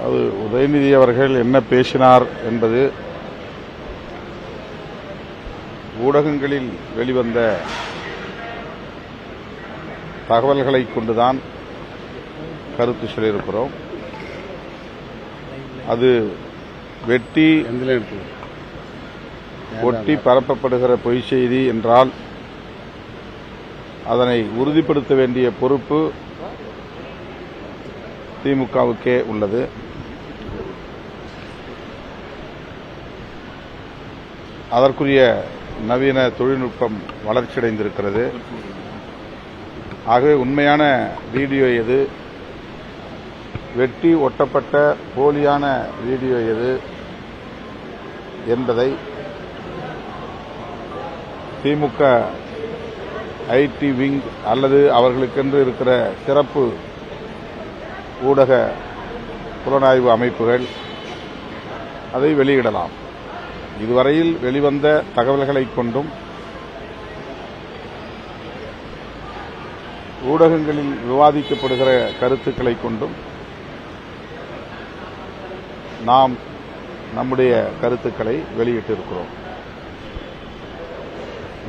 அது உதயநிதி அவர்கள் என்ன பேசினார் என்பது ஊடகங்களில் வெளிவந்த தகவல்களை கொண்டுதான் கருத்து சொல்லியிருக்கிறோம். அது ஒட்டி பரப்பப்படுகிற பொய் செய்தி என்றால் அதனை உறுதிப்படுத்த வேண்டிய பொறுப்பு திமுகவுக்கே உள்ளது. அதற்குரிய நவீன தொழில்நுட்பம் வளர்ச்சியடைந்திருக்கிறது. ஆகவே உண்மையான வீடியோ எது, வெட்டி ஒட்டப்பட்ட போலியான வீடியோ எது என்பதை திமுக ஐடி விங் அல்லது அவர்களுக்கென்று இருக்கிற சிறப்பு ஊடக புலனாய்வு அமைப்புகள் அதை வெளியிடலாம். இதுவரையில் வெளிவந்த தகவல்களை கொண்டும் ஊடகங்களில் விவாதிக்கப்படுகிற கருத்துக்களை கொண்டும் நாம் நம்முடைய கருத்துக்களை வெளியிட்டிருக்கிறோம்.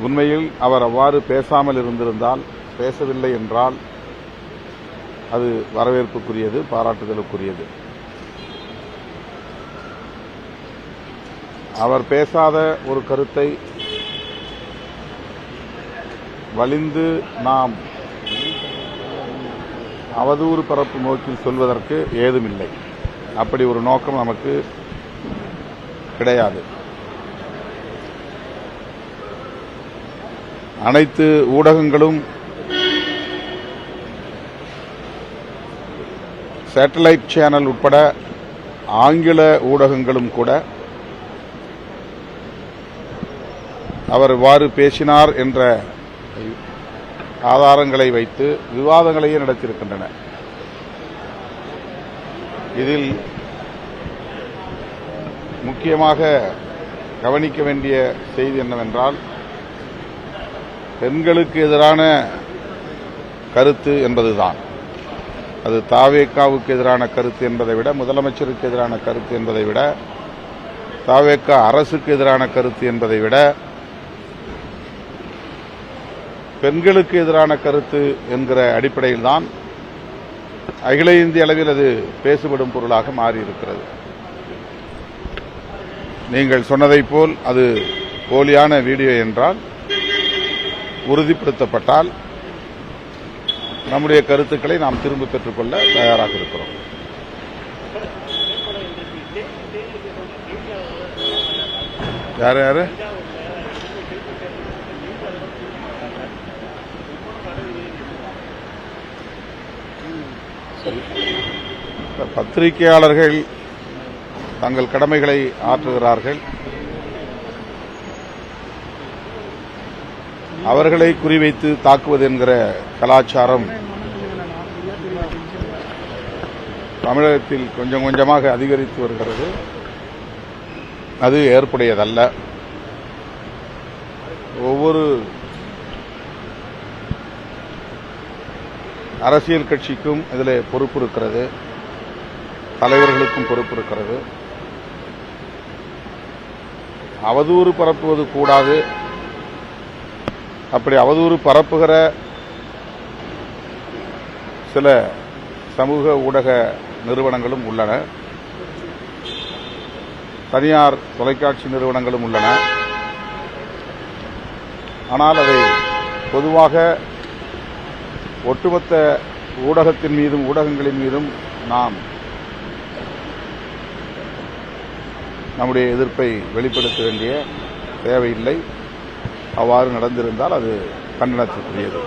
உண்மையில் அவர் அவ்வாறு பேசாமல் இருந்திருந்தால், பேசவில்லை என்றால் அது வரவேற்புக்குரியது, பாராட்டுதலுக்குரியது. அவர் பேசாத ஒரு கருத்தை வலிந்து நாம் அவதூறு பரப்பு நோக்கில் சொல்வதற்கு ஏதுமில்லை. அப்படி ஒரு நோக்கம் நமக்கு கிடையாது. அனைத்து ஊடகங்களும் சேட்டலைட் சேனல் உட்பட ஆங்கில ஊடகங்களும் கூட அவர் இவ்வாறு பேசினார் என்ற ஆதாரங்களை வைத்து விவாதங்களையே நடத்தியிருக்கின்றன. இதில் முக்கியமாக கவனிக்க வேண்டிய செய்தி என்னவென்றால், பெண்களுக்கு எதிரான கருத்து என்பதுதான். அது தாவேகாவுக்கு எதிரான கருத்து என்பதை விட, முதலமைச்சருக்கு எதிரான கருத்து என்பதை விட, தாவேகா அரசுக்கு எதிரான கருத்து என்பதை விட, பெண்களுக்கு எதிரான கருத்து என்கிற அடிப்படையில்தான் அகில இந்திய அளவில் அது பேசுபடும் பொருளாக மாறியிருக்கிறது. நீங்கள் சொன்னதைப் போல் அது போலியான வீடியோ என்றால், உறுதிப்படுத்தப்பட்டால் நம்முடைய கருத்துக்களை நாம் திரும்ப பெற்றுக்கொள்ள தயாராக இருக்கிறோம். யாரு பத்திரிகையாளர்கள் தங்கள் கடமைகளை ஆற்றுகிறார்கள். அவர்களை குறிவைத்து தாக்குவது என்கிற கலாச்சாரம் தமிழகத்தில் கொஞ்சம் கொஞ்சமாக அதிகரித்து வருகிறது. அது ஏற்புடையதல்ல. ஒவ்வொரு அரசியல் கட்சிக்கும் இதில் பொறுப்பு இருக்கிறது, தலைவர்களுக்கும் பொறுப்பு இருக்கிறது. அவதூறு பரப்புவது கூடாது. அப்படி அவதூறு பரப்புகிற சில சமூக ஊடக நிறுவனங்களும் உள்ளன, தனியார் தொலைக்காட்சி நிறுவனங்களும் உள்ளன. ஆனால் அதை பொதுவாக ஒட்டுமொத்த ஊடகத்தின் மீதும் ஊடகங்களின் மீதும் நாம் நம்முடைய எதிர்ப்பை வெளிப்படுத்த வேண்டிய தேவையில்லை. அவ்வாறு நடந்திருந்தால் அது கண்டனத்திற்குரியது.